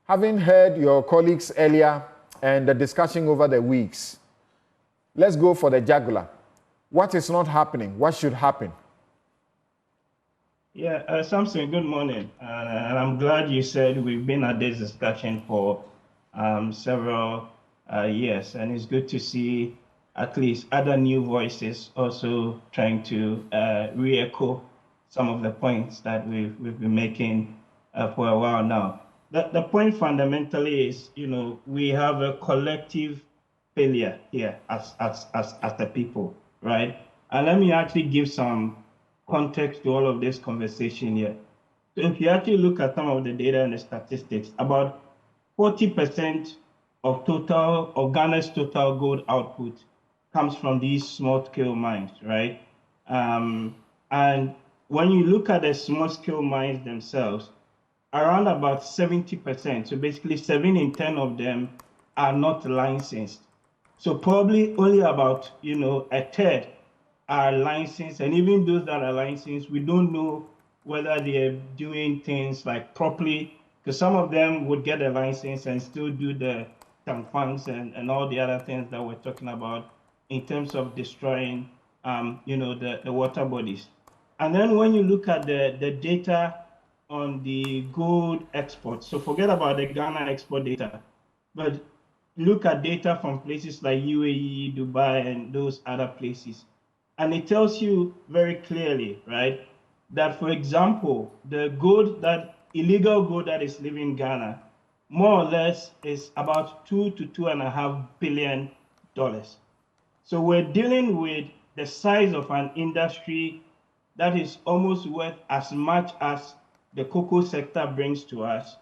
Having heard your colleagues earlier and the discussion over the weeks, let's go for the jugular. What is not happening? What should happen? Yeah, Samson, good morning. And I'm glad you said we've been at this discussion for several years, and it's good to see at least other new voices also trying to re-echo some of the points that we've been making for a while now. The point fundamentally is, we have a collective failure here as the people, right? And let me actually give some context to all of this conversation here. So if you actually look at some of the data and the statistics, about 40% of Ghana's total gold output comes from these small-scale mines, right? And when you look at the small-scale mines themselves, around about 70%, so basically 7 in 10 of them are not licensed. So probably only about, a third are licensed, and even those that are licensed, we don't know whether they're doing things like properly, because some of them would get a license and still do the tampons and all the other things that we're talking about in terms of destroying, the water bodies. And then when you look at the data on the gold exports, so forget about the Ghana export data, but look at data from places like UAE, Dubai, and those other places. And it tells you very clearly, right, that, for example, the illegal gold that is leaving Ghana, more or less is about $2 to $2.5 billion. So we're dealing with the size of an industry that is almost worth as much as the cocoa sector brings to us,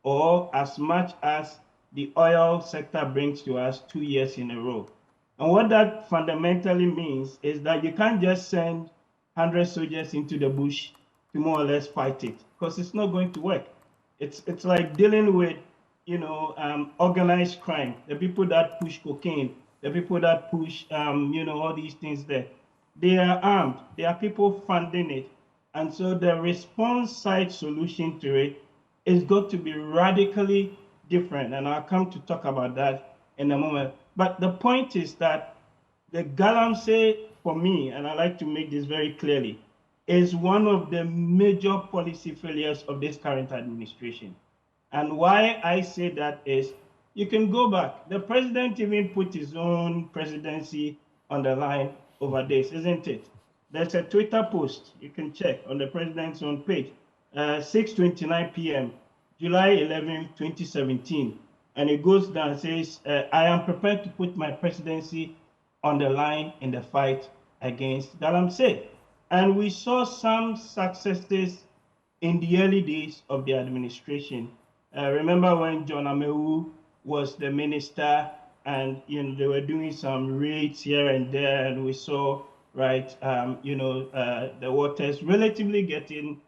or as much as the oil sector brings to us 2 years in a row. And what that fundamentally means is that you can't just send 100 soldiers into the bush to more or less fight it, because it's not going to work. It's like dealing with, organized crime, the people that push cocaine, the people that push, all these things there. They are armed. There are people funding it. And so the response side solution to it is got to be radically different. And I'll come to talk about that in a moment. But the point is that the Galamsey, for me, and I like to make this very clearly, is one of the major policy failures of this current administration. And why I say that is, you can go back. The president even put his own presidency on the line over this, isn't it? There's a Twitter post you can check on the president's own page, 6:29 p.m., July 11, 2017. And it goes down and says, I am prepared to put my presidency on the line in the fight against Galamsey. And we saw some successes in the early days of the administration. Remember when John Amewu was the minister, and they were doing some raids here and there, and we saw, right, the waters relatively getting,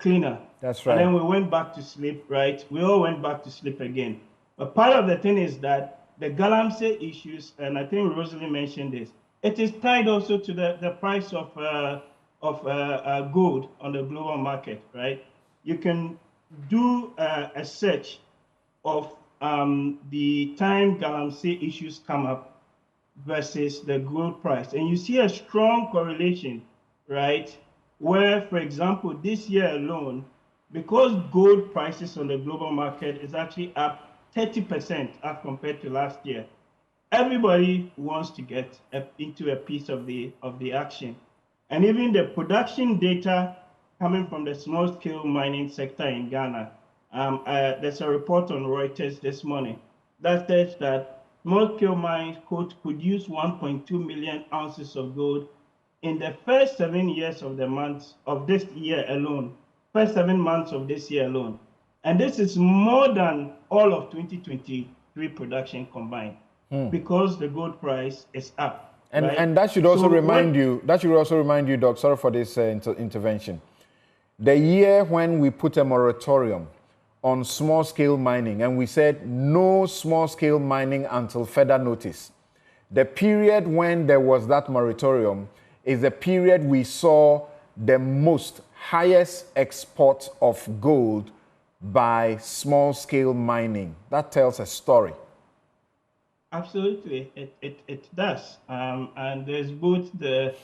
cleaner. That's right. And then we went back to sleep, right? We all went back to sleep again. But part of the thing is that the Galamsey issues, and I think Rosalie mentioned this, it is tied also to the price of gold on the global market, right? You can do a search of the time Galamsey issues come up versus the gold price, and you see a strong correlation, right? Where, for example, this year alone, because gold prices on the global market is actually up 30% as compared to last year, everybody wants to get into a piece of the action. And even the production data coming from the small-scale mining sector in Ghana, there's a report on Reuters this morning that says that small-scale mines could produce 1.2 million ounces of gold in the first 7 years of this year alone, first 7 months of this year alone. And this is more than all of 2023 production combined, because the gold price is up. And, right? and that should also remind you, Doc, sorry for this intervention. The year when we put a moratorium on small-scale mining, and we said no small-scale mining until further notice. The period when there was that moratorium is the period we saw the highest export of gold by small-scale mining. That tells a story. Absolutely, it does. And there's both the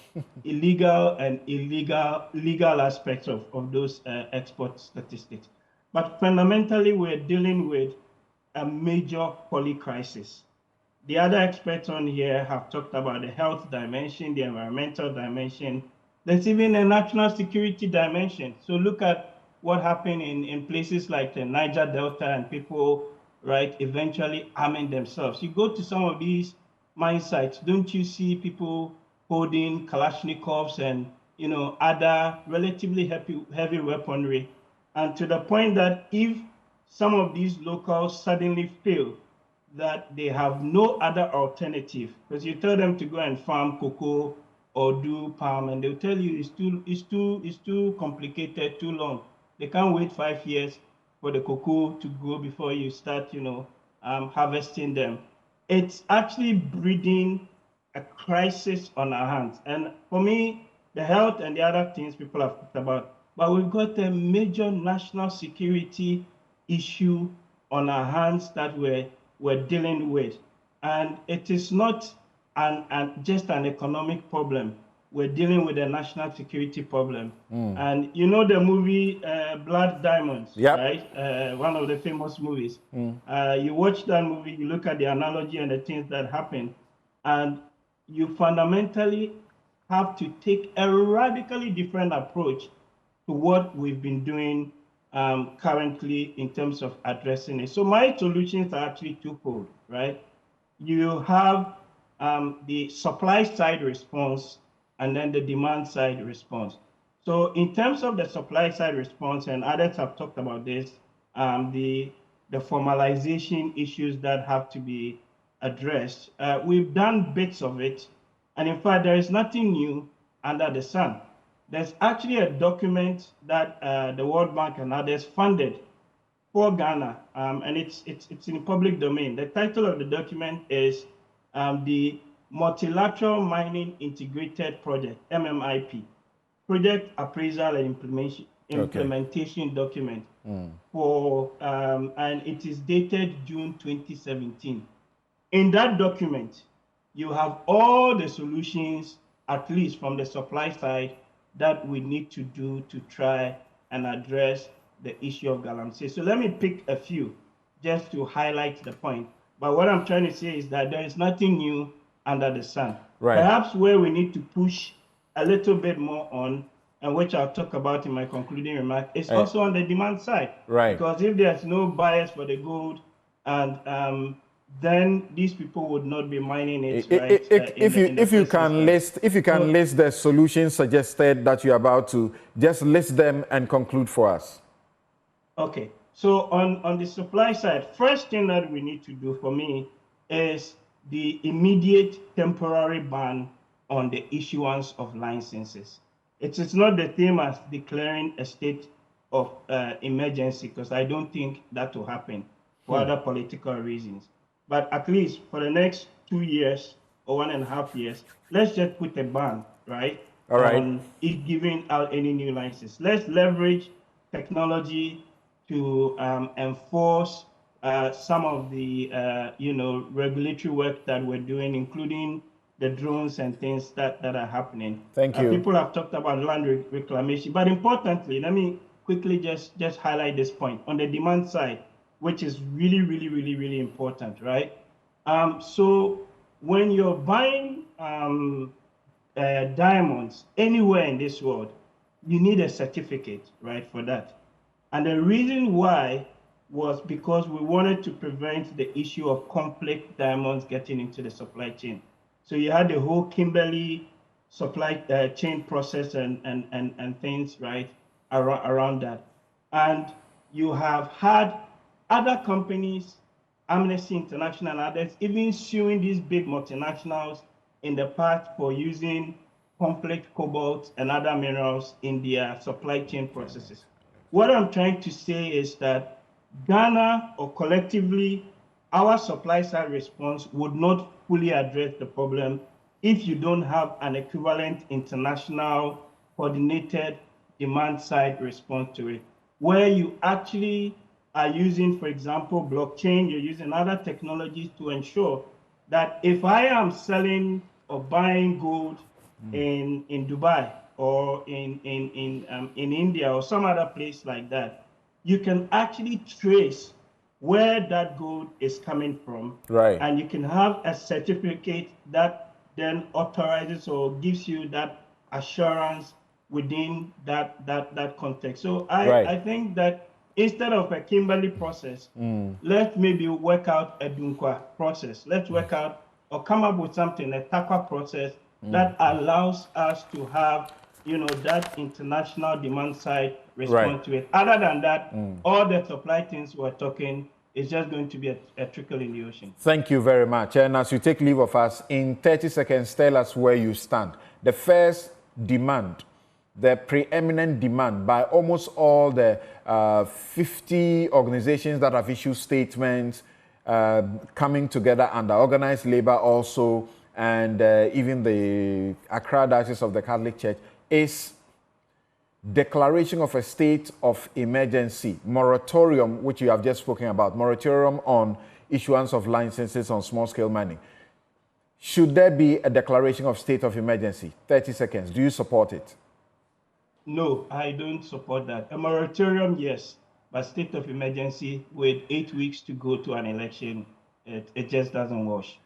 illegal and legal aspects of those export statistics. But fundamentally, we're dealing with a major poly crisis. The other experts on here have talked about the health dimension, the environmental dimension. There's even a national security dimension. So look at what happened in places like the Niger Delta and people, right, eventually arming themselves. You go to some of these mine sites, don't you see people holding Kalashnikovs and other relatively heavy weaponry? And to the point that if some of these locals suddenly fail, that they have no other alternative, because you tell them to go and farm cocoa or do palm, and they'll tell you it's too complicated, too long. They can't wait 5 years for the cocoa to grow before you start, harvesting them. It's actually breeding a crisis on our hands. And for me, the health and the other things people have talked about, but we've got a major national security issue on our hands that we're dealing with. And it is not just an economic problem. We're dealing with a national security problem. And you know the movie Blood Diamonds, Yep. right? One of the famous movies. You watch that movie, you look at the analogy and the things that happen, and you fundamentally have to take a radically different approach to what we've been doing currently in terms of addressing it. So my solutions are actually twofold, right? You have the supply side response and then the demand side response. So in terms of the supply side response, and others have talked about this, the formalization issues that have to be addressed, we've done bits of it. And in fact, there is nothing new under the sun. There's actually a document that the World Bank and others funded for Ghana, and it's in the public domain. The title of the document is the Multilateral Mining Integrated Project, MMIP, Project Appraisal and Implementation Document for, and it is dated June 2017. In that document, you have all the solutions, at least from the supply side, that we need to do to try and address the issue of Galamsey. So let me pick a few just to highlight the point. But what I'm trying to say is that there is nothing new under the sun. Right. Perhaps where we need to push a little bit more on, and which I'll talk about in my concluding remark, is also on the demand side. Right. Because if there's no buyers for the gold, and then these people would not be mining it. Right? If you can list the solutions suggested that you're about to, just list them and conclude for us. Okay. So on the supply side, first thing that we need to do for me is the immediate temporary ban on the issuance of licenses. It is not the same as declaring a state of emergency, because I don't think that will happen for other political reasons. But at least for the next 2 years or 1.5 years, let's just put a ban, right? All right. On it giving out any new license. Let's leverage technology to enforce some of the regulatory work that we're doing, including the drones and things that are happening. Thank you. People have talked about land reclamation, but importantly, let me quickly just highlight this point on the demand side, which is really, really, really, really important, right? So when you're buying diamonds anywhere in this world, you need a certificate, right, for that. And the reason why was because we wanted to prevent the issue of conflict diamonds getting into the supply chain. So you had the whole Kimberley supply chain process and things, right, around that. And you have had other companies, Amnesty International and others, even suing these big multinationals in the past for using conflict cobalt and other minerals in their supply chain processes. What I'm trying to say is that Ghana, or collectively, our supply side response would not fully address the problem if you don't have an equivalent international coordinated demand side response to it, where you actually are using, for example, blockchain, you're using other technologies to ensure that if I am selling or buying gold in Dubai or in India or some other place like that, you can actually trace where that gold is coming from. Right. And you can have a certificate that then authorizes or gives you that assurance within that context. So I think that instead of a Kimberley process, let's maybe work out a Dunkwa process. Let's work out or come up with something, a TAQA process that allows us to have, that international demand side respond to it. Other than that, all the supply things we're talking is just going to be a trickle in the ocean. Thank you very much. And as you take leave of us, in 30 seconds, tell us where you stand. The first demand, the preeminent demand by almost all the 50 organizations that have issued statements coming together under organized labor also, and even the Accra Diocese of the Catholic Church, is declaration of a state of emergency, moratorium, which you have just spoken about, moratorium on issuance of licenses on small-scale mining. Should there be a declaration of state of emergency? 30 seconds. Do you support it? No, I don't support that. A moratorium, yes, but state of emergency with 8 weeks to go to an election, it just doesn't wash.